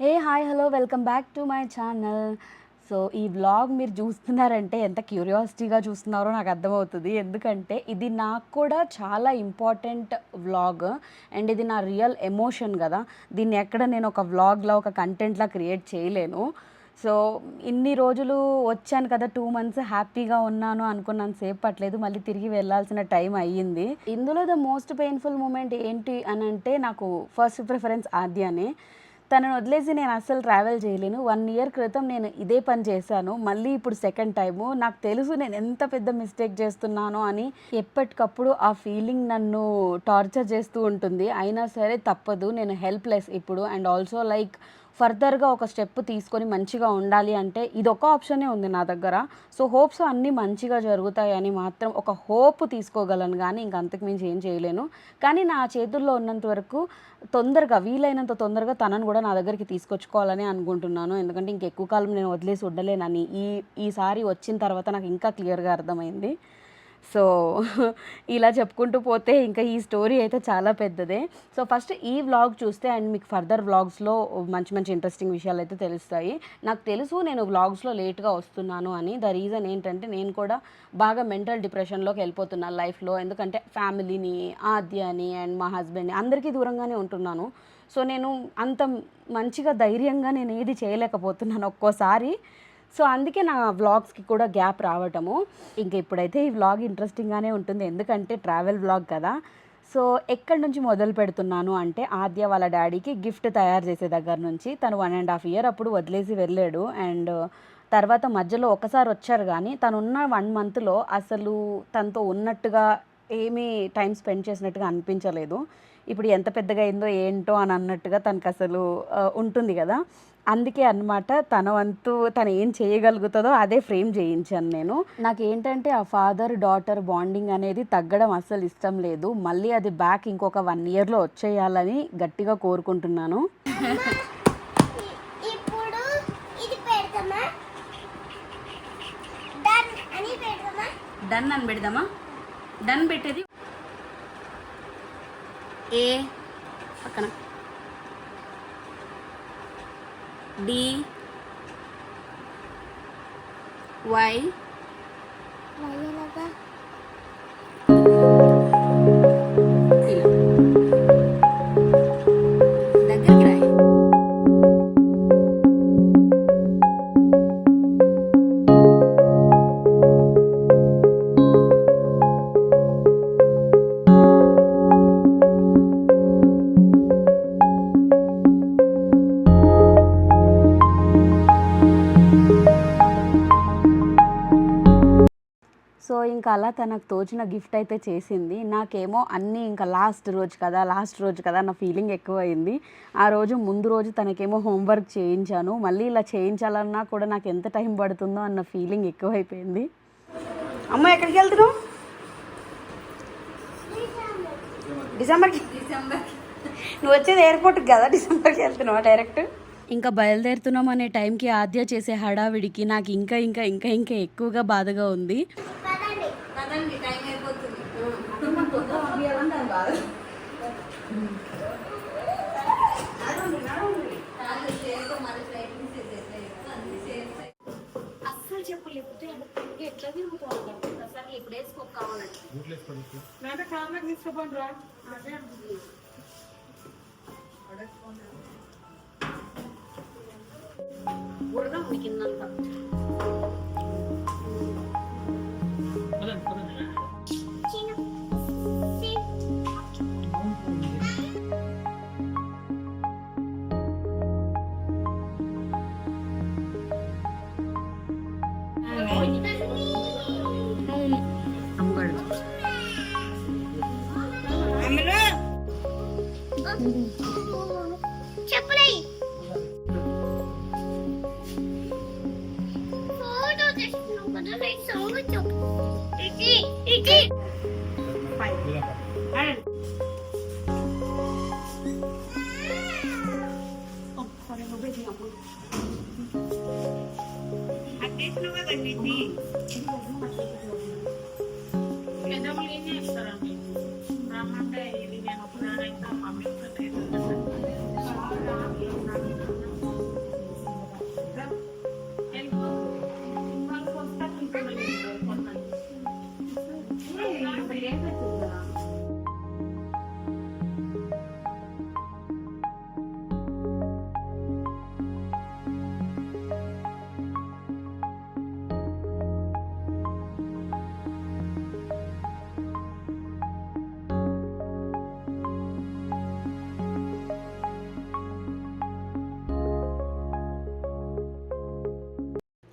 A hi hello welcome back to my channel. So ఈ vlog మీరు చూస్తున్నారంటే ఎంత క్యూరియాసిటీగా చూస్తున్నారో నాకు అర్థమవుతుంది. ఎందుకంటే ఇది నాకు కూడా చాలా ఇంపార్టెంట్ వ్లాగ్ అండ్ ఇది నా రియల్ ఎమోషన్ కదా. దీన్ని ఎక్కడ నేను ఒక వ్లాగ్లా ఒక కంటెంట్లా క్రియేట్ చేయలేను. సో ఇన్ని రోజులు వచ్చాను కదా, 2 months హ్యాపీగా ఉన్నాను అనుకున్నాను సేపు పట్టలేదు, మళ్ళీ తిరిగి వెళ్ళాల్సిన టైం అయ్యింది. ఇందులో ద మోస్ట్ పెయిన్ఫుల్ మూమెంట్ ఏంటి అని అంటే నాకు ఫస్ట్ ప్రిఫరెన్స్ ఆద్యానే. తనను వదిలేసి నేను అస్సలు ట్రావెల్ చేయలేను. 1 year క్రితం నేను ఇదే పని చేశాను, మళ్ళీ ఇప్పుడు సెకండ్ టైము. నాకు తెలుసు నేను ఎంత పెద్ద మిస్టేక్ చేస్తున్నానో అని. ఎప్పటికప్పుడు ఆ ఫీలింగ్ నన్ను టార్చర్ చేస్తూ ఉంటుంది. అయినా సరే తప్పదు, నేను హెల్ప్లెస్ ఇప్పుడు. అండ్ ఆల్సో లైక్ ఫర్దర్గా ఒక స్టెప్ తీసుకొని మంచిగా ఉండాలి అంటే ఇదొక ఆప్షనే ఉంది నా దగ్గర. సో హోప్స్ అన్నీ మంచిగా జరుగుతాయని మాత్రం ఒక హోప్ తీసుకోగలను, కానీ ఇంక అంతకుమించి ఏం చేయలేను. కానీ నా చేతుల్లో ఉన్నంత వరకు తొందరగా, వీలైనంత తొందరగా తనను కూడా నా దగ్గరికి తీసుకొచ్చుకోవాలని అనుకుంటున్నాను. ఎందుకంటే ఇంకెక్కువ కాలం నేను వదిలేసి ఉండలేనని ఈసారి వచ్చిన తర్వాత నాకు ఇంకా క్లియర్గా అర్థమైంది. సో ఇలా చెప్పుకుంటూ పోతే ఇంకా ఈ స్టోరీ అయితే చాలా పెద్దదే. సో ఫస్ట్ ఈ వ్లాగ్ చూస్తే అండ్ మీకు ఫర్దర్ వ్లాగ్స్లో మంచి మంచి ఇంట్రెస్టింగ్ విషయాలు అయితే తెలుస్తాయి. నాకు తెలుసు నేను వ్లాగ్స్లో లేట్గా వస్తున్నాను అని. ద రీజన్ ఏంటంటే నేను కూడా బాగా మెంటల్ డిప్రెషన్లోకి వెళ్ళిపోతున్నాను లైఫ్లో. ఎందుకంటే ఫ్యామిలీని, ఆద్యాని అండ్ మా హస్బెండ్ని అందరికీ దూరంగానే ఉంటున్నాను. సో నేను అంత మంచిగా ధైర్యంగా నేను ఏది చేయలేకపోతున్నాను ఒక్కోసారి. సో అందుకే నా వ్లాగ్స్కి కూడా గ్యాప్ రావటము. ఇంక ఇప్పుడైతే ఈ వ్లాగ్ ఇంట్రెస్టింగ్గానే ఉంటుంది, ఎందుకంటే ట్రావెల్ వ్లాగ్ కదా. సో ఎక్కడి నుంచి మొదలు పెడుతున్నాను అంటే ఆద్య వాళ్ళ డాడీకి గిఫ్ట్ తయారు చేసే దగ్గర నుంచి. తను 1.5 year అప్పుడు వదిలేసి వెళ్ళాడు. అండ్ తర్వాత మధ్యలో ఒకసారి వచ్చారు, కానీ తను ఉన్న 1 monthలో అసలు తనతో ఉన్నట్టుగా ఏమీ టైం స్పెండ్ చేసినట్టుగా అనిపించలేదు. ఇప్పుడు ఎంత పెద్దగా అయిందో ఏంటో అని అన్నట్టుగా తనకు అసలు ఉంటుంది కదా. అందుకే అన్నమాట తన వంతు తను ఏం చేయగలుగుతుందో అదే ఫ్రేమ్ చేయించాను నేను. నాకు ఏంటంటే ఆ ఫాదర్ డాటర్ బాండింగ్ అనేది తగ్గడం అస్సలు ఇష్టం లేదు. మళ్ళీ అది బ్యాక్ ఇంకొక 1 yearలో వచ్చేయాలని గట్టిగా కోరుకుంటున్నాను. డన్ అని పెడదామా? డన్ పెట్టేది ఏ పక్కన డి వై దగ్గరికి రాయి. సో ఇంకా అలా తనకు తోచిన గిఫ్ట్ అయితే చేసింది. నాకేమో అన్నీ ఇంకా లాస్ట్ రోజు కదా నా ఫీలింగ్ ఎక్కువైంది. ఆ రోజు ముందు రోజు తనకేమో హోంవర్క్ చేయించాను, మళ్ళీ ఇలా చేయించాలన్నా కూడా నాకు ఎంత టైం పడుతుందో అన్న ఫీలింగ్ ఎక్కువైపోయింది. అమ్మ ఎక్కడికి వెళ్తున్నావు? డిసెంబర్కి నువ్వు వచ్చేది ఎయిర్పోర్ట్కి కదా, డిసెంబర్కి వెళ్తున్నావా డైరెక్ట్? ఇంకా బయలుదేరుతున్నాం అనే టైంకి ఆద్య చేసే హడావిడికి నాకు ఇంకా ఇంకా ఇంకా ఇంకా ఎక్కువగా బాధగా ఉంది. అస్సలు చెప్పలేకపోతే ఎట్లా తిరుగుతాను అసలు ఇప్పుడు వేసుకోవాలంటే కిందంతా చెప్పలే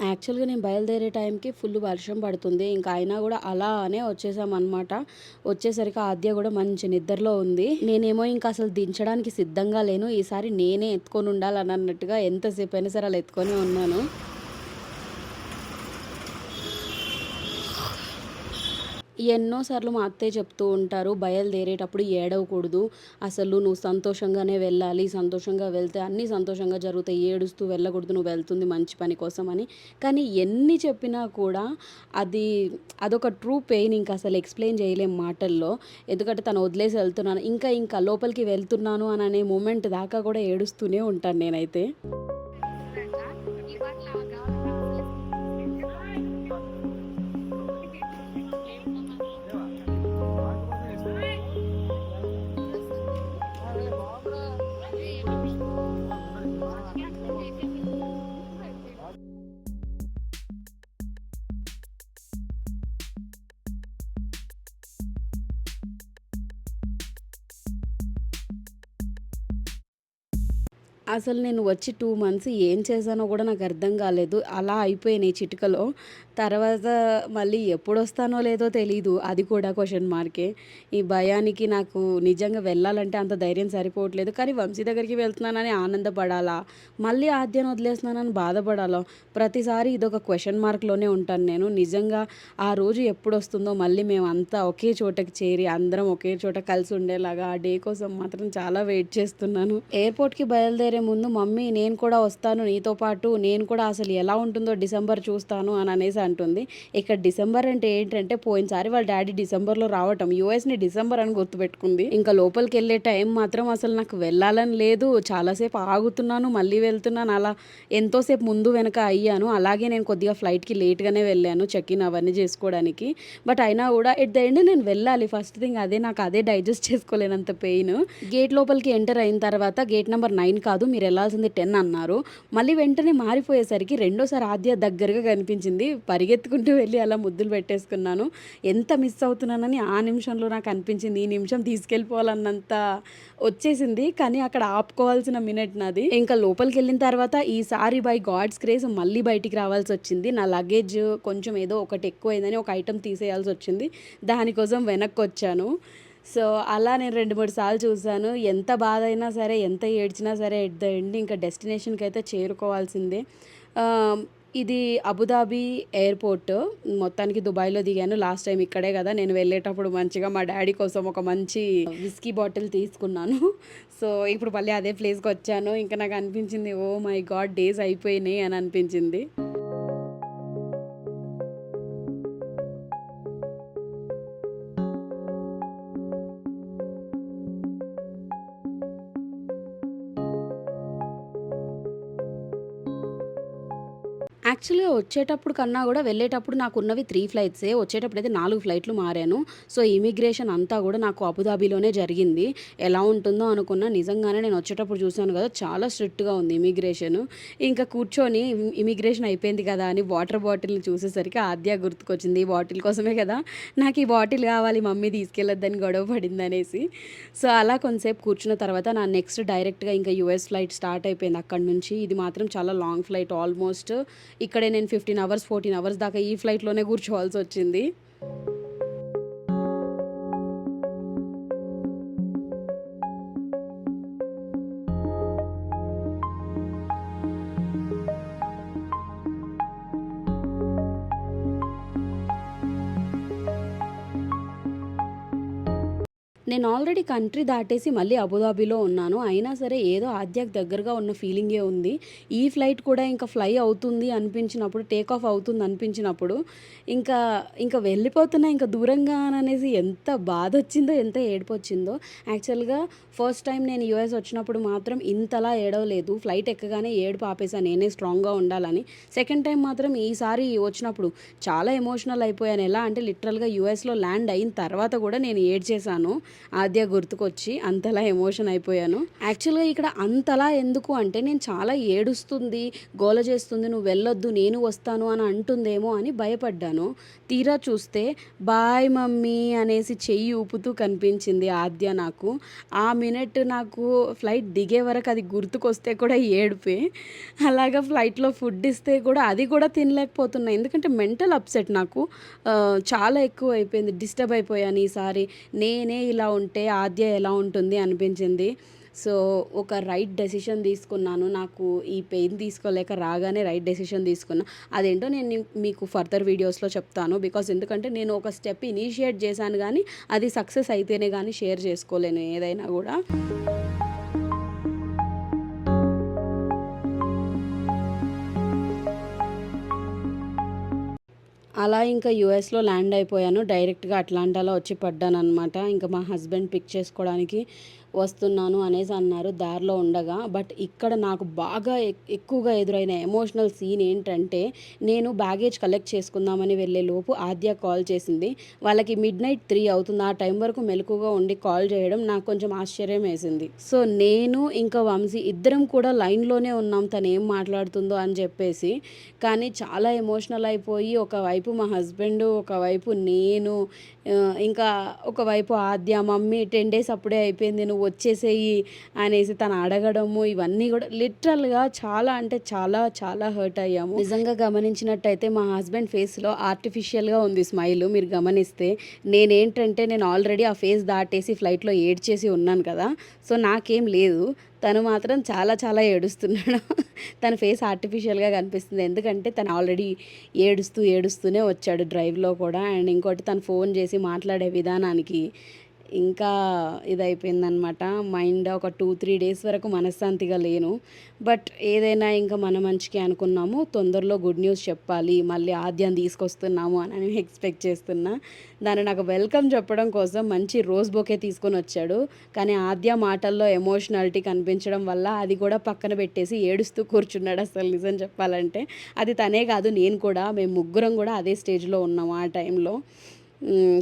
యాక్చువల్‌గా నేను బయలుదేరే టైంకి ఫుల్ వర్షం పడుతుంది. ఇంకా అయినా గూడా అలానే వచ్చేసామనమాట. వచ్చేసరికి ఆద్య గూడా మంచి నిద్రలో ఉంది. నేనేమో ఇంకా అసలు దించడానికి సిద్ధంగా లేను. ఈసారి నేనే ఎత్తుకొని ఉండాలనన్నట్టుగా ఎంతసేపయినా సరే అలా ఎత్తుకొనే ఉన్నాను. ఎన్నో సార్లు మా అత్తయ్య చెప్తూ ఉంటారు, "బయలుదేరేటప్పుడు ఏడవకూడదు. అసలు నువ్వు సంతోషంగానే వెళ్ళాలి. సంతోషంగా వెళ్తే అన్నీ సంతోషంగా జరుగుతాయి. ఏడుస్తూ వెళ్ళకూడదు. నువ్వు వెళ్తుంది మంచి పని కోసం" అని. కానీ ఎన్ని చెప్పినా కూడా అది అదొక ట్రూ పెయిన్ ఇంక అసలు ఎక్స్‌ప్లెయిన్ చేయలేం మాటల్లో. ఎందుకంటే తను వదిలేసి వెళ్తున్నాను. ఇంకా లోపలికి వెళ్తున్నాను అననే మూమెంట్ దాకా కూడా ఏడుస్తూనే ఉంటాను నేనైతే. అసలు నేను వచ్చి 2 మంత్స్ ఏం చేశానో గూడా నాకర్థం గాలేదు. అలా అయిపోయినాయి చిటికలో. తర్వాత మళ్ళీ ఎప్పుడొస్తానో లేదో తెలీదు. అది కూడా క్వెషన్ మార్కే. ఈ భయానికి నాకు నిజంగా వెళ్ళాలంటే అంత ధైర్యం సరిపోవట్లేదు. కానీ వంశీ దగ్గరికి వెళ్తున్నానని ఆనందపడాలా? మళ్ళీ ఆద్యను వదిలేస్తున్నానని బాధపడాలా? ప్రతిసారి ఇదొక క్వెషన్ మార్క్‌లోనే ఉంటాను నేను. నిజంగా ఆ రోజు ఎప్పుడొస్తుందో మళ్ళీ మేమంతా ఒకే చోటకి చేరి అందరం ఒకే చోట కలిసి ఉండేలాగా ఆ డే కోసం మాత్రం చాలా వెయిట్ చేస్తున్నాను. ఎయిర్‌పోర్ట్‌కి బయలుదేరే ముందు మమ్మీ నేను కూడా వస్తాను నీతో పాటు. నేను కూడా అసలు ఎలా ఉంటుందో డిసెంబర్ చూస్తాను అని అనేసి అంటుంది. ఇక్కడ డిసెంబర్ అంటే ఏంటంటే పోయినసారి వాళ్ళ డ్యాడీ డిసెంబర్‌లో రావటం. యూఎస్‌ని డిసెంబర్ అని గుర్తుపెట్టుకుంది. ఇంకా లోపలికెళ్ళే టైం మాత్రం అసలు నాకు వెళ్ళాలని లేదు. చాలా సేపు ఆగుతున్నాను, మళ్ళీ వెళ్తున్నాను. అలా ఎంతో సేపు ముందు వెనక అయ్యాను. అలాగే నేను కొద్దిగా ఫ్లైట్‌కి లేట్‌గానే వెళ్ళాను చెక్ ఇన్ అవన్నీ చేసుకోవడానికి. బట్ అయినా కూడా ఎట్ ద ఎండ్ నేను వెళ్ళాలి. ఫస్ట్ థింగ్ అదే నాకు అదే డైజెస్ట్ చేసుకోలేనంత పెయిన్. గేట్ లోపలికి ఎంటర్ అయిన తర్వాత గేట్ నంబర్ 9 కాదు మీరు వెళ్ళాల్సింది 10 అన్నారు. మళ్ళీ వెంటనే మారిపోయేసరికి రెండోసారి ఆద్య దగ్గరగా కనిపించింది. పరిగెత్తుకుంటూ వెళ్ళి అలా ముద్దులు పెట్టేసుకున్నాను. ఎంత మిస్ అవుతున్నానని ఆ నిమిషంలో నాకు అనిపించింది. ఈ నిమిషం తీసుకెళ్ళిపోవాలన్నంత వచ్చేసింది. కానీ అక్కడ ఆపుకోవాల్సిన మినిట్ నాది. ఇంకా లోపలికెళ్ళిన తర్వాత ఈసారి బై గాడ్స్ గ్రేస్ మళ్ళీ బయటికి రావాల్సొచ్చింది. నా లగేజ్ కొంచెం ఏదో ఒకటి ఎక్కువైందని ఒక ఐటెమ్ తీసేయాల్సొచ్చింది. దానికోసం వెనక్కొచ్చాను. సో, అలా నేను 2, 3 సార్లు చూసాను. ఎంత బాధైనా సరే, ఎంత ఏడ్చినా సరే ఎట్ ద ఎండ్ ఇంకా డెస్టినేషన్‌కైతే చేరుకోవాల్సిందే. ఆహ్, ఇది అబుదాబి ఎయిర్‌పోర్ట్. మొత్తానికి దుబాయ్‌లో దిగాను. లాస్ట్ టైమ్ ఇక్కడే గదా! నేను వెళ్ళేటప్పుడు మంచిగా మా డ్యాడీ కోసం ఒక మంచి విస్కీ బాటిల్ తీసుకున్నాను. సో, ఇప్పుడు మళ్ళీ అదే ప్లేస్‌కొచ్చాను. ఇంకా నాకు అనిపించింది, ఓహ్ మై గాడ్! డేస్ అయిపోయినాయి అని అనిపించింది. యాక్చువల్‌గా వచ్చేటప్పుడు కన్నా గూడా వెళ్ళేటప్పుడు నాకున్నవి 3 ఫ్లైట్సే. వచ్చేటప్పుడైతే 4 ఫ్లైట్‌లు మారాను. సో, ఇమిగ్రేషన్ అంతా గూడా నాకు అబుదాబిలోనే జరిగింది. ఎలా ఉంటుందో అనుకున్నా. నిజంగానే నేను వచ్చేటప్పుడు చూసాను గదా! చాలా స్ట్రిక్ట్‌గా ఉంది ఇమిగ్రేషను. ఇంకా కూర్చొని ఇమిగ్రేషన్ అయిపోయింది కదా! అని వాటర్ బాటిల్‌ని చూసేసరికి ఆద్య గుర్తుకొచ్చింది. ఈ బాటిల్ కోసమే కదా! నాకు ఈ బాటిల్ కావాలి మమ్మీ తీసుకెళ్ళొద్దని గొడవ పడిందనేసి. సో, అలా కొంతసేపు కూర్చున్న తర్వాత నా నెక్స్ట్ డైరెక్ట్‌గా ఇంకా యూఎస్ ఫ్లైట్ స్టార్ట్ అయిపోయింది అక్కడి నుంచి. ఇది మాత్రం చాలా లాంగ్ ఫ్లైట్ ఆల్మోస్ట్ ఇక్కడే నేను 15 అవర్స్, 14 అవర్స్ దాకా ఈ ఫ్లైట్‌లోనే కూర్చోవాల్సొచ్చింది. నేను ఆల్రెడీ కంట్రీ దాటేసి మళ్ళీ అబుదాబిలో ఉన్నాను. అయినా సరే ఏదో ఆద్యకి దగ్గరగా ఉన్న ఫీలింగే ఉంది. ఈ ఫ్లైట్ కూడా ఇంకా ఫ్లై అవుతుంది అనిపించినప్పుడు, టేక్ ఆఫ్ అవుతుంది అనిపించినప్పుడు ఇంకా, ఇంకా వెళ్ళిపోతున్నా ఇంకా దూరంగా అననేసి ఎంత బాధొచ్చిందో, ఎంత ఏడుపొచ్చిందో. యాక్చువల్‌గా ఫస్ట్ టైం నేను యూఎస్ వచ్చినప్పుడు మాత్రం ఇంతలా ఏడవలేదు. ఫ్లైట్ ఎక్కగానే ఏడుపు ఆపేసా నేనే స్ట్రాంగ్‌గా ఉండాలని. సెకండ్ టైం మాత్రం ఈసారి వచ్చినప్పుడు చాలా ఎమోషనల్ అయిపోయాను. ఎలా అంటే లిటరల్‌గా యూఎస్‌లో ల్యాండ్ అయిన తర్వాత కూడా నేను ఏడ్చేశాను. ఆద్య గుర్తుకొచ్చి అంతలా ఎమోషన్ అయిపోయాను. యాక్చువల్గా ఇక్కడ అంతలా ఎందుకు అంటే నేను చాలా ఏడుస్తుంది, గోల చేస్తుంది, నువ్వు వెళ్ళొద్దు నేను వస్తాను అని అంటుందేమో అని భయపడ్డాను. తీరా చూస్తే బాయ్ మమ్మీ అనేసి చెయ్యి ఊపుతూ కనిపించింది ఆద్య నాకు. ఆ మినిట్ నాకు ఫ్లైట్ దిగే వరకు అది గుర్తుకొస్తే కూడా ఏడుపే. అలాగా ఫ్లైట్లో ఫుడ్ ఇస్తే కూడా అది కూడా తినలేకపోతున్నా. ఎందుకంటే మెంటల్ అప్సెట్ నాకు చాలా ఎక్కువ అయిపోయింది. డిస్టర్బ్ అయిపోయాను ఈసారి. నేనే ఇలా ఉంటే ఆద్య ఎలా ఉంటుంది అనిపించింది. సో ఒక రైట్ డెసిషన్ తీసుకున్నాను. నాకు ఈ పెయిన్ తీసుకోలేక రాగానే రైట్ డెసిషన్ తీసుకున్నా. అదేంటో నేను మీకు ఫర్దర్ వీడియోస్లో చెప్తాను. బికాస్ ఎందుకంటే నేను ఒక స్టెప్ ఇనిషియేట్ చేశాను కానీ అది సక్సెస్ అయితేనే కానీ షేర్ చేసుకోలేను ఏదైనా కూడా. అలా ఇంకా యూఎస్లో ల్యాండ్ అయిపోయాను. డైరెక్ట్గా అట్లాంటాలో వచ్చి పడ్డానమాట. ఇంకా మా హస్బెండ్ పిక్ చేసుకోవడానికి వస్తున్నాను అనేసి అన్నారు దారిలో ఉండగా. బట్ ఇక్కడ నాకు బాగా ఎక్కువగా ఎదురైన ఎమోషనల్ సీన్ ఏంటంటే, నేను బ్యాగేజ్ కలెక్ట్ చేసుకుందామని వెళ్ళే లోపు ఆద్య కాల్ చేసింది. వాళ్ళకి మిడ్నైట్ 3 అవుతుంది. ఆ టైం వరకు మెలకుగా ఉండి కాల్ చేయడం నాకు కొంచెం ఆశ్చర్యం వేసింది. సో నేను ఇంకా వంశీ ఇద్దరం కూడా లైన్లోనే ఉన్నాం తను ఏం మాట్లాడుతుందో అని చెప్పేసి. కానీ చాలా ఎమోషనల్ అయిపోయి ఒకవైపు మా హస్బెండ్, ఒకవైపు నేను, ఇంకా ఒకవైపు ఆద్య మమ్మీ 10 days అప్పుడే అయిపోయింది నువ్వు వచ్చేసేయి అనేసి తను అడగడము, ఇవన్నీ కూడా లిటరల్గా చాలా అంటే చాలా చాలా హర్ట్ అయ్యాము. నిజంగా గమనించినట్టయితే మా హస్బెండ్ ఫేస్లో ఆర్టిఫిషియల్గా ఉంది స్మైల్. మీరు గమనిస్తే నేనేంటంటే నేను ఆల్రెడీ ఆ ఫేస్ దాటేసి ఫ్లైట్లో ఏడ్చేసి ఉన్నాను కదా. సో నాకేం లేదు, తను మాత్రం చాలా చాలా ఏడుస్తున్నాడు. తన ఫేస్ ఆర్టిఫిషియల్గా కనిపిస్తుంది. ఎందుకంటే తను ఆల్రెడీ ఏడుస్తూనే వచ్చాడు డ్రైవ్లో కూడా. అండ్ ఇంకోటి తను ఫోన్ చేసి మాట్లాడే విధానానికి ఇంకా ఇదైపోయిందనమాట. మైండ్ ఒక 2-3 days వరకు మనశ్శాంతిగా లేను. బట్ ఏదైనా ఇంకా మన మంచికి అనుకున్నాము. తొందరలో గుడ్ న్యూస్ చెప్పాలి, మళ్ళీ ఆద్యాన్ని తీసుకొస్తున్నాము అని ఎక్స్పెక్ట్ చేస్తున్నా. దాన్ని నాకు వెల్కమ్ చెప్పడం కోసం మంచి రోజ్ బొకే తీసుకొని వచ్చాడు. కానీ ఆద్య మాటల్లో ఎమోషనాలిటీ కనిపించడం వల్ల అది కూడా పక్కన పెట్టేసి ఏడుస్తూ కూర్చున్నాడు. అసలు నిజం చెప్పాలంటే అది తనే కాదు, నేను కూడా, మేము ముగ్గురం కూడా అదే స్టేజ్లో ఉన్నాము ఆ టైంలో.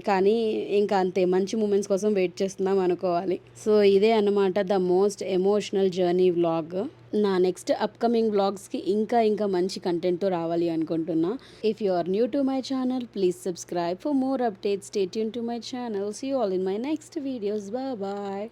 కానీ ఇంకా అంతే, మంచి మూమెంట్స్ కోసం వెయిట్ చేస్తున్నాం అనుకోవాలి. సో ఇదే అన్నమాట the most emotional journey vlog. నా నెక్స్ట్ అప్కమింగ్ వ్లాగ్స్కి ఇంకా మంచి కంటెంట్తో రావాలి అనుకుంటున్నా. If you are new to my channel please subscribe for more updates. Stay tune to my channel. See you all in my next videos. Bye.